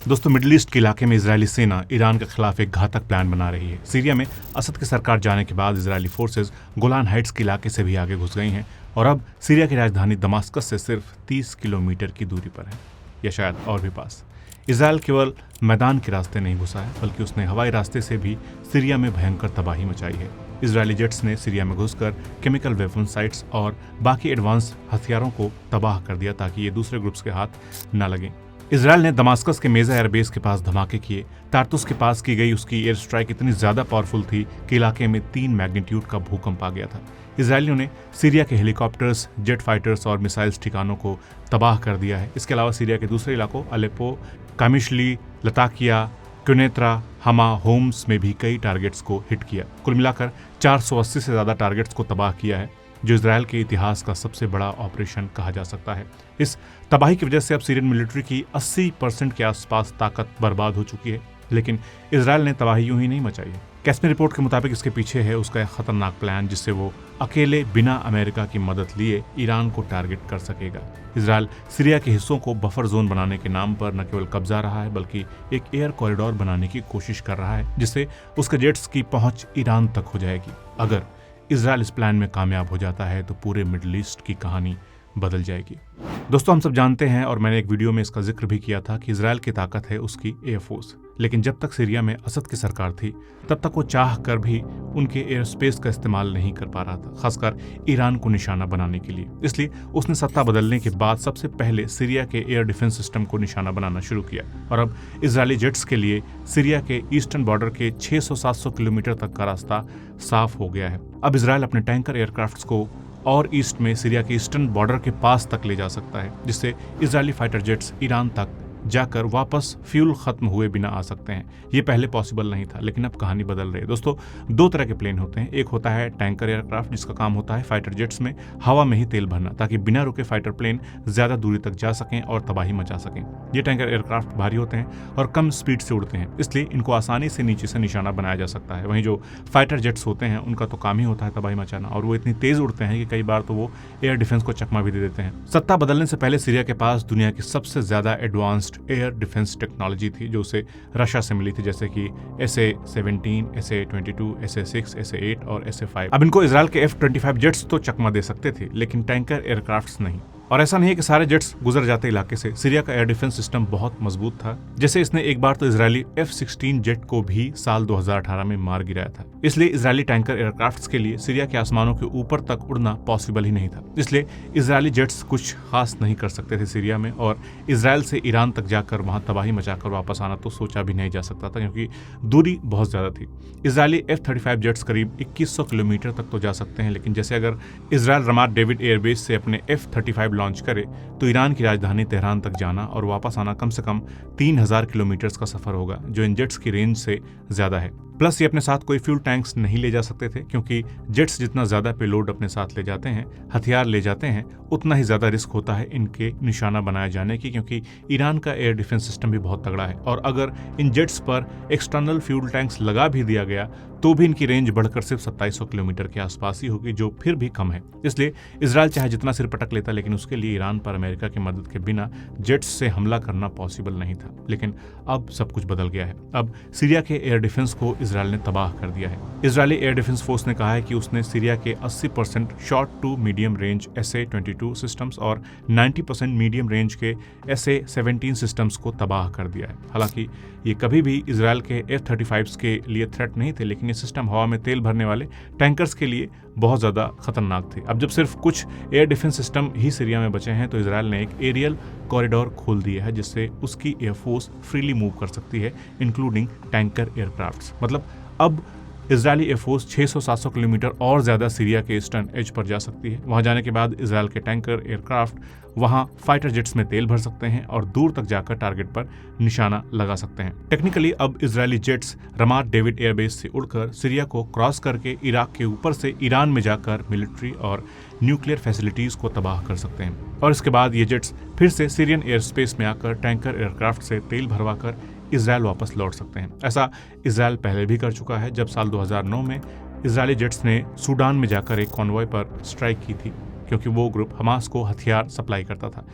दोस्तों, middle east के इलाके में इजरायली सेना ईरान के खिलाफ एक घातक प्लान बना रही है। सीरिया में असद की सरकार जाने के बाद इजरायली फोर्सेज गोलान हाइट्स के इलाके से भी आगे घुस गई हैं और अब सीरिया की राजधानी दमास्कस से सिर्फ 30 किलोमीटर की दूरी पर है, या शायद और भी पास। इजरायल केवल मैदान के रास्ते नहीं घुसा है, बल्कि उसने हवाई रास्ते से भी सीरिया में भयंकर तबाही मचाई है। इजरायली जेट्स ने सीरिया में घुसकर केमिकल वेपन साइट्स और बाकी एडवांस हथियारों को तबाह कर दिया ताकि ये दूसरे ग्रुप्स के हाथ न लगें। इजरायल ने दमास्कस के मेजा एयरबेस के पास धमाके किए। तार्तुस के पास की गई उसकी एयर स्ट्राइक इतनी ज्यादा पावरफुल थी कि इलाके में 3 मैग्नीट्यूड का भूकंप आ गया था। इजरायलियों ने सीरिया के हेलीकॉप्टर्स, जेट फाइटर्स और मिसाइल्स ठिकानों को तबाह कर दिया है। इसके अलावा सीरिया के दूसरे इलाकों अलेप्पो, कामिशली, लताकिया, क्यूनेत्रा, हमा, होम्स में भी कई टारगेट्स को हिट किया। कुल मिलाकर 480 से ज्यादा टारगेट्स को तबाह किया है, जो इजरायल के इतिहास का सबसे बड़ा ऑपरेशन कहा जा सकता है। इस तबाही की वजह से अब सीरियन मिलिट्री की 80% के आसपास ताकत बर्बाद हो चुकी है, लेकिन इजरायल ने तबाही यूं ही नहीं मचाई है। कैस्मी रिपोर्ट के मुताबिक इसके पीछे है उसका एक खतरनाक प्लान, जिससे वो अकेले बिना अमेरिका की मदद लिए ईरान को टारगेट कर सकेगा। इजरायल सीरिया के हिस्सों को बफर जोन बनाने के नाम पर न केवल कब्जा रहा है, बल्कि एक एयर कॉरिडोर बनाने की कोशिश कर रहा है, जिससे उसके जेट्स की पहुंच ईरान तक हो जाएगी। अगर इजरायल इस प्लान में कामयाब हो जाता है तो पूरे मिडिल ईस्ट की कहानी बदल जाएगी। दोस्तों, हम सब जानते हैं और मैंने एक वीडियो में इसका जिक्र भी किया था कि इजरायल की ताकत है उसकी एयरफोर्स, लेकिन जब तक सीरिया में असद की सरकार थी तब तक वो चाह कर भी उनके एयर स्पेस का इस्तेमाल नहीं कर पा रहा था, खासकर ईरान को निशाना बनाने के लिए। इसलिए उसने सत्ता बदलने के बाद सबसे पहले सीरिया के एयर डिफेंस सिस्टम को निशाना बनाना शुरू किया और अब इजरायली जेट्स के लिए सीरिया के ईस्टर्न बॉर्डर के 600-700 किलोमीटर तक का रास्ता साफ हो गया है। अब इजरायल अपने टैंकर एयरक्राफ्ट्स को और ईस्ट में सीरिया के ईस्टर्न बॉर्डर के पास तक ले जा सकता है, जिससे इजरायली फाइटर जेट्स ईरान तक जाकर वापस फ्यूल खत्म हुए बिना आ सकते हैं। ये पहले पॉसिबल नहीं था, लेकिन अब कहानी बदल रही है। दोस्तों, 2 तरह के प्लेन होते हैं। एक होता है टैंकर एयरक्राफ्ट, जिसका काम होता है फाइटर जेट्स में हवा में ही तेल भरना, ताकि बिना रुके फाइटर प्लेन ज्यादा दूरी तक जा सकें और तबाही मचा सकें। ये टैंकर एयरक्राफ्ट भारी होते हैं और कम स्पीड से उड़ते हैं, इसलिए इनको आसानी से नीचे से निशाना बनाया जा सकता है। वहीं जो फाइटर जेट्स होते हैं उनका तो काम ही होता है तबाही मचाना, और वो इतनी तेज उड़ते हैं कि कई बार तो वो एयर डिफेंस को चकमा भी दे देते हैं। सत्ता बदलने से पहले सीरिया के पास दुनिया की सबसे ज्यादा एडवांस्ड एयर डिफेंस टेक्नोलॉजी थी, जो उसे रशिया से मिली थी, जैसे कि SA-17, SA-22, SA-6, SA-8 और SA-5। अब इनको इजरायल के F-25 जेट्स तो चकमा दे सकते थे, लेकिन टैंकर एयरक्राफ्ट्स नहीं। और ऐसा नहीं है कि सारे जेट्स गुजर जाते इलाके से। सीरिया का एयर डिफेंस सिस्टम बहुत मजबूत था, जैसे इसने एक बार तो इजरायली F-16 जेट को भी साल 2018 में मार गिराया था। इसलिए इजरायली टैंकर एयरक्राफ्ट्स के लिए सीरिया के आसमानों के ऊपर तक उड़ना पॉसिबल ही नहीं था। इसलिए इजरायली जेट्स कुछ खास नहीं कर सकते थे सीरिया में, और इजरायल से ईरान तक जाकर वहां तबाही मचाकर वापस आना तो सोचा भी नहीं जा सकता था, क्योंकि दूरी बहुत ज्यादा थी। इजरायली F-35 जेट्स करीब 2100 किलोमीटर तक तो जा सकते हैं, लेकिन जैसे अगर इजरायल रमात डेविड एयरबेस से अपने F-35 लॉन्च करे तो ईरान की राजधानी तेहरान तक जाना और वापस आना कम से कम 3000 किलोमीटर का सफर होगा, जो इन जेट्स की रेंज से ज्यादा है। प्लस ये अपने साथ कोई फ्यूल टैंक्स नहीं ले जा सकते थे, क्योंकि जेट्स जितना ज्यादा पेलोड अपने साथ ले जाते हैं, हथियार ले जाते हैं, उतना ही ज्यादा रिस्क होता है इनके निशाना बनाए जाने की, क्योंकि ईरान का एयर डिफेंस सिस्टम भी बहुत तगड़ा है। और अगर इन जेट्स पर एक्सटर्नल फ्यूल टैंक्स लगा भी दिया गया तो भी इनकी रेंज बढ़कर सिर्फ 2700 किलोमीटर के आसपास ही होगी, जो फिर भी कम है। इसलिए इजरायल चाहे जितना सिर पटक लेता, लेकिन उसके लिए ईरान पर अमेरिका की मदद के बिना जेट्स से हमला करना पॉसिबल नहीं था। लेकिन अब सब कुछ बदल गया है। अब सीरिया के एयर डिफेंस को इजरायल ने तबाह कर दिया है। इजरायली एयर डिफेंस फोर्स ने कहा है कि उसने सीरिया के 80% short to medium range SA-22 systems और 90% मीडियम रेंज के SA-17 सिस्टम्स को तबाह कर दिया है। हालांकि ये कभी भी इजरायल के F-35 के लिए थ्रेट नहीं थे, लेकिन ये सिस्टम हवा में तेल भरने वाले टैंकर्स के लिए बहुत ज्यादा खतरनाक थे। अब जब सिर्फ कुछ एयर डिफेंस सिस्टम ही सीरिया में बचे हैं, तो इजरायल ने एक एरियल कॉरिडोर खोल दिया है, जिससे उसकी एयरफोर्स फ्रीली मूव कर सकती है, इंक्लूडिंग टैंकर एयरक्राफ्ट्स। मतलब अब इजरायली एयरफोर्स 600-700 किलोमीटर और ज्यादा सीरिया के ईस्टर्न एज पर जा सकती है। वहां जाने के बाद इजरायल के टैंकर एयरक्राफ्ट वहां फाइटर जेट्स में तेल भर सकते हैं और दूर तक जाकर टारगेट पर निशाना लगा सकते हैं। टेक्निकली अब इजरायली जेट्स रमात डेविड एयरबेस से उड़कर सीरिया को क्रॉस करके इराक के ऊपर से ईरान में जाकर मिलिट्री और न्यूक्लियर फैसिलिटीज को तबाह कर सकते हैं, और इसके बाद ये जेट्स फिर से सीरियन एयर स्पेस में आकर टैंकर एयरक्राफ्ट से तेल भरवाकर इजरायल वापस लौट सकते हैं। ऐसा इजरायल पहले भी कर चुका है, जब साल 2009 में इजरायली जेट्स ने सूडान में जाकर एक कॉन्वॉय पर स्ट्राइक की थी, क्योंकि वो ग्रुप हमास को हथियार सप्लाई करता था।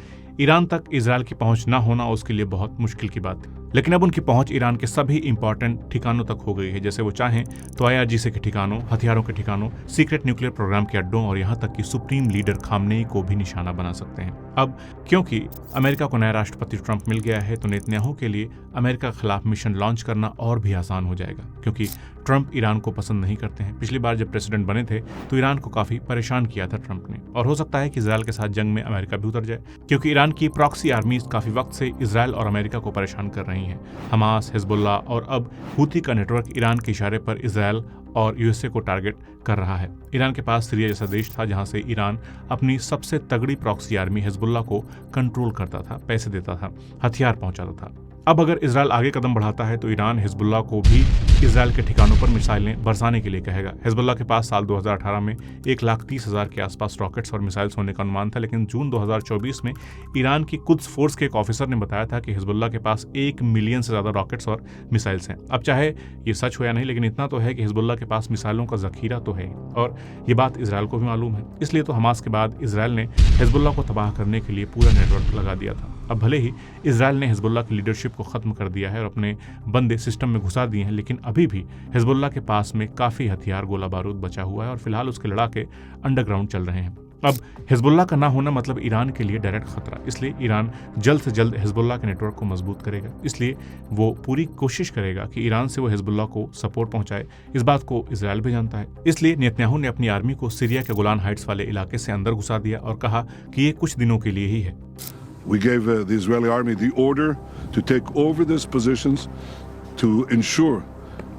ईरान तक इजरायल की पहुंच न होना उसके लिए बहुत मुश्किल की बात थी। लेकिन अब उनकी पहुंच ईरान के सभी इंपॉर्टेंट ठिकानों तक हो गई है। जैसे वो चाहें तो IRGC के ठिकानों, हथियारों के ठिकानों, सीक्रेट न्यूक्लियर प्रोग्राम के अड्डों और यहां तक कि सुप्रीम लीडर खामनेई को भी निशाना बना सकते हैं। अब क्योंकि अमेरिका को नया राष्ट्रपति ट्रंप मिल गया है तो नेतन्याहू के लिए अमेरिका के खिलाफ मिशन लॉन्च करना और भी आसान हो जाएगा, क्योंकि ट्रंप ईरान को पसंद नहीं करते हैं। पिछली बार जब प्रेसिडेंट बने थे तो ईरान को काफी परेशान किया था ट्रंप ने, और हो सकता है कि इजरायल के साथ जंग में अमेरिका भी उतर जाए, क्योंकि ईरान की प्रॉक्सी आर्मी काफी वक्त से इजरायल और अमेरिका को परेशान कर रही हैं। हमास, हिजबुल्लाह और अब हूती का नेटवर्क ईरान के इशारे पर इजरायल और USA को टारगेट कर रहा है। ईरान के पास सीरिया जैसा देश था जहां से ईरान अपनी सबसे तगड़ी प्रॉक्सी आर्मी हिजबुल्लाह को कंट्रोल करता था, पैसे देता था, हथियार पहुंचाता था। अब अगर इजरायल आगे कदम बढ़ाता है तो ईरान हिजबुल्लाह को भी इजरायल के ठिकानों पर मिसाइलें बरसाने के लिए कहेगा। हिजबुल्लाह के पास साल 2018 में 1,30,000 के आसपास रॉकेट्स और मिसाइल्स होने का अनुमान था, लेकिन जून 2024 में ईरान की कुद्स फोर्स के एक ऑफिसर ने बताया था कि हिजबुल्लाह के पास 1 मिलियन से ज्यादा रॉकेट्स और मिसाइल्स हैं। अब चाहे ये सच हो या नहीं, लेकिन इतना तो है कि हिजबुल्लाह के पास मिसाइलों का जखीरा तो है, और ये बात इजरायल को भी मालूम है। इसलिए तो हमास के बाद इजरायल ने हिजबुल्लाह को तबाह करने के लिए पूरा नेटवर्क लगा दिया था। अब भले ही इजरायल ने हिजबुल्लाह की लीडरशिप को खत्म कर दिया है और अपने बंदे सिस्टम में घुसा दिए हैं, लेकिन अभी भी हिजबुल्लाह के पास में काफी हथियार, गोला बारूद बचा हुआ है और फिलहाल उसके लड़ाके अंडरग्राउंड चल रहे हैं। अब हिजबुल्लाह का ना होना मतलब ईरान के लिए डायरेक्ट खतरा, इसलिए ईरान जल्द से जल्द हिजबुल्लाह के नेटवर्क को मजबूत करेगा। इसलिए वो पूरी कोशिश करेगा कि ईरान से वो हिजबुल्लाह को सपोर्ट पहुंचाए। इस बात को इजरायल भी जानता है। इसलिए नेतन्याहू ने अपनी आर्मी को सीरिया के गोलान हाइट्स वाले इलाके से अंदर घुसा दिया और कहा कि ये कुछ दिनों के लिए ही है। We gave the Israeli army the order to take over these positions to ensure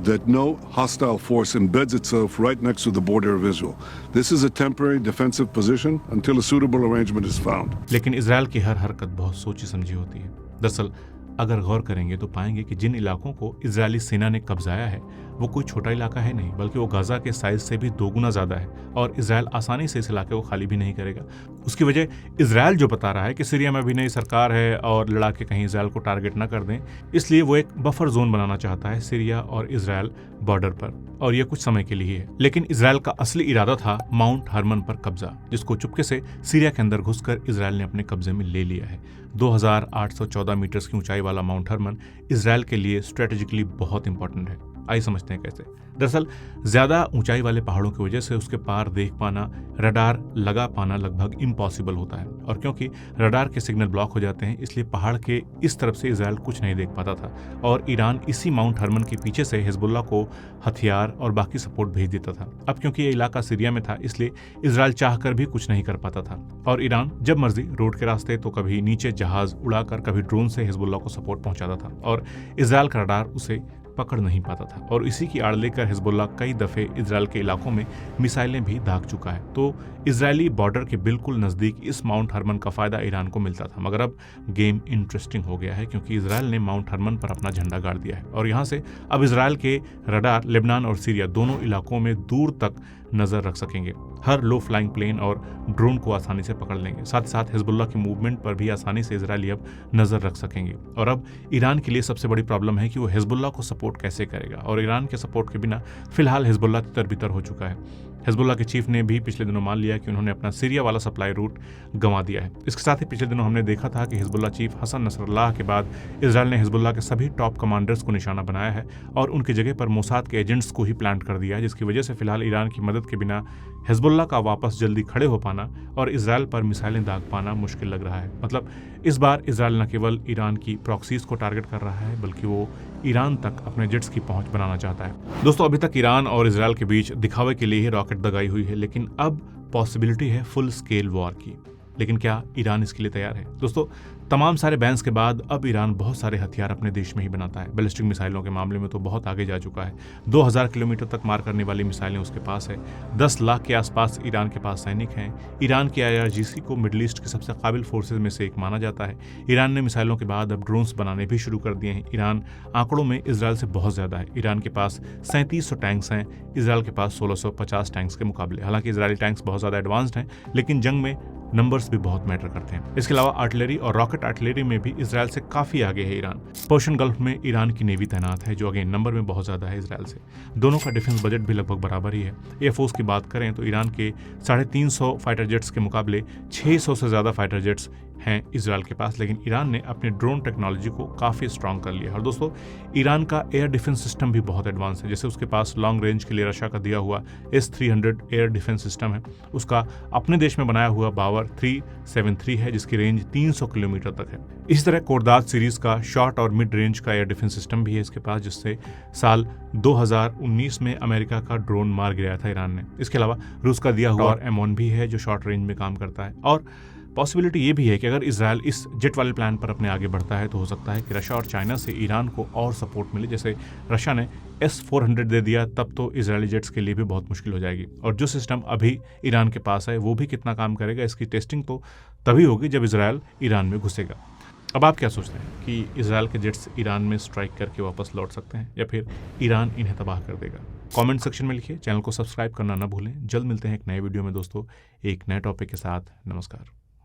that no hostile force embeds itself right next to the border of Israel. This is a temporary defensive position until a suitable arrangement is found. लेकिन Israel की हर हरकत बहुत सोची समझी होती है। दरअसल अगर गौर करेंगे तो पाएंगे कि जिन इलाकों को इजरायली सेना ने कब्जाया है वो कोई छोटा इलाका है नहीं, बल्कि वो गाजा के साइज से भी 2 गुना ज्यादा है, और इजरायल आसानी से इस इलाके को खाली भी नहीं करेगा। उसकी वजह इजरायल जो बता रहा है कि सीरिया में भी नई सरकार है और लड़ाके कहीं इजरायल को टारगेट न कर दें, इसलिए वो एक बफर जोन बनाना चाहता है सीरिया और इजरायल बॉर्डर पर, और ये कुछ समय के लिए है। लेकिन इजरायल का असली इरादा था माउंट हरमन पर कब्जा, जिसको चुपके से सीरिया के अंदर घुसकर इजरायल ने अपने कब्जे में ले लिया है। 2814 मीटर की ऊंचाई वाला माउंट हरमन इजरायल के लिए स्ट्रेटेजिकली बहुत इंपॉर्टेंट है। आइए समझते हैं कैसे। दरअसल ज्यादा ऊंचाई वाले पहाड़ों की वजह से उसके पार देख पाना, रडार लगा पाना लगभग इम्पॉसिबल होता है, और क्योंकि रडार के सिग्नल ब्लॉक हो जाते हैं इसलिए पहाड़ के इस तरफ से इजरायल कुछ नहीं देख पाता था, और ईरान इसी माउंट हरमन के पीछे से हिजबुल्लाह को हथियार और बाकी सपोर्ट भेज देता था। अब क्योंकि ये इलाका सीरिया में था इसलिए इजरायल चाहकर भी कुछ नहीं कर पाता था, और ईरान जब मर्जी रोड के रास्ते तो कभी नीचे जहाज उड़ाकर, कभी ड्रोन से हिजबुल्लाह को सपोर्ट पहुंचाता था, और इजरायल का रडार उसे पकड़ नहीं पाता था। और इसी की आड़ लेकर हिजबुल्लाह कई दफे इजरायल के इलाकों में मिसाइलें भी दाग चुका है। तो इजरायली बॉर्डर के बिल्कुल नजदीक इस माउंट हरमन का फायदा ईरान को मिलता था। मगर अब गेम इंटरेस्टिंग हो गया है, क्योंकि इजरायल ने माउंट हरमन पर अपना झंडा गाड़ दिया है, और यहाँ से अब इजरायल के रडार लेबनान और सीरिया दोनों इलाकों में दूर तक नजर रख सकेंगे। हर लो फ्लाइंग प्लेन और ड्रोन को आसानी से पकड़ लेंगे। साथ ही साथ हिजबुल्लाह की मूवमेंट पर भी आसानी से इजरायली अब नजर रख सकेंगे। और अब ईरान के लिए सबसे बड़ी प्रॉब्लम है कि वो हिजबुल्लाह को सपोर्ट कैसे करेगा, और ईरान के सपोर्ट के बिना फिलहाल हिजबुल्लाह तितर-बितर हो चुका है। हिजबुल्लाह के चीफ ने भी पिछले दिनों मान लिया कि उन्होंने अपना सीरिया वाला सप्लाई रूट गंवा दिया है। इसके साथ ही पिछले दिनों हमने देखा था कि हिजबुल्लाह चीफ हसन नसरल्लाह के बाद इजरायल ने हिजबुल्लाह के सभी टॉप कमांडर्स को निशाना बनाया है और उनकी जगह पर मोसाद के एजेंट्स को ही प्लांट कर दिया है, जिसकी वजह से फिलहाल ईरान की मदद के बिना हिजबुल्लाह का वापस जल्दी खड़े हो पाना और इजरायल पर मिसाइलें दाग पाना मुश्किल लग रहा है। मतलब इस बार इजरायल न केवल ईरान की प्रॉक्सीज को टारगेट कर रहा है, बल्कि वो ईरान तक अपने जेट्स की पहुंच बनाना चाहता है। दोस्तों, अभी तक ईरान और इजरायल के बीच दिखावे के लिए ही रॉकेट दगाई हुई है, लेकिन अब पॉसिबिलिटी है फुल स्केल वॉर की। लेकिन क्या ईरान इसके लिए तैयार है? दोस्तों, तमाम सारे बैन्स के बाद अब ईरान बहुत सारे हथियार अपने देश में ही बनाता है। बैलिस्टिक मिसाइलों के मामले में तो बहुत आगे जा चुका है। 2000 किलोमीटर तक मार करने वाली मिसाइलें उसके पास है। 10 लाख के आसपास ईरान के पास सैनिक हैं। ईरान की IRGC को मिडिल ईस्ट की सबसे काबिल फोर्सेज में से एक माना जाता है। ईरान ने मिसाइलों के बाद अब ड्रोन्स बनाने भी शुरू कर दिए हैं। ईरान आंकड़ों में इजरायल से बहुत ज्यादा है। ईरान के पास 3700 टैंक्स हैं, इजरायल के पास 1650 टैंक्स के मुकाबले। हालांकि इजरायली टैंक्स बहुत ज्यादा एडवांस्ड हैं, लेकिन जंग में नंबर्स भी बहुत मैटर करते हैं। इसके अलावा आर्टिलरी और रॉकेट आर्टिलरी में भी इजरायल से काफी आगे है ईरान। पर्शियन गल्फ में ईरान की नेवी तैनात है, जो अगेन नंबर में बहुत ज्यादा है इजरायल से। दोनों का डिफेंस बजट भी लगभग बराबर ही है। एयरफोर्स की बात करें तो ईरान के 350 फाइटर जेट्स के मुकाबले 600 से ज्यादा फाइटर जेट्स हैं इजराइल के पास, लेकिन ईरान ने अपनी ड्रोन टेक्नोलॉजी को काफ़ी स्ट्रांग कर लिया है। और दोस्तों, ईरान का एयर डिफेंस सिस्टम भी बहुत एडवांस है। जैसे उसके पास लॉन्ग रेंज के लिए रशिया का दिया हुआ S-300 एयर डिफेंस सिस्टम है, उसका अपने देश में बनाया हुआ बावर 373 है, जिसकी रेंज 300 किलोमीटर तक है। इसी तरह कोरदात सीरीज का शॉर्ट और मिड रेंज का एयर डिफेंस सिस्टम भी है इसके पास, जिससे साल 2019 में अमेरिका का ड्रोन मार गिराया था ईरान ने। इसके अलावा रूस का दिया हुआ M1 भी है, जो शॉर्ट रेंज में काम करता है। और पॉसिबिलिटी ये भी है कि अगर इजराइल इस जेट वाले प्लान पर अपने आगे बढ़ता है तो हो सकता है कि रशिया और चाइना से ईरान को और सपोर्ट मिले। जैसे रशिया ने S-400 दे दिया, तब तो इजरायली जेट्स के लिए भी बहुत मुश्किल हो जाएगी। और जो सिस्टम अभी ईरान के पास है वो भी कितना काम करेगा, इसकी टेस्टिंग तो तभी होगी जब इजराइल ईरान में घुसेगा। अब आप क्या सोचते हैं कि इजराइल के जेट्स ईरान में स्ट्राइक करके वापस लौट सकते हैं या फिर ईरान इन्हें तबाह कर देगा? कमेंट सेक्शन में लिखिए। चैनल को सब्सक्राइब करना ना भूलें। जल्द मिलते हैं एक नए वीडियो में दोस्तों, एक नए टॉपिक के साथ। नमस्कार।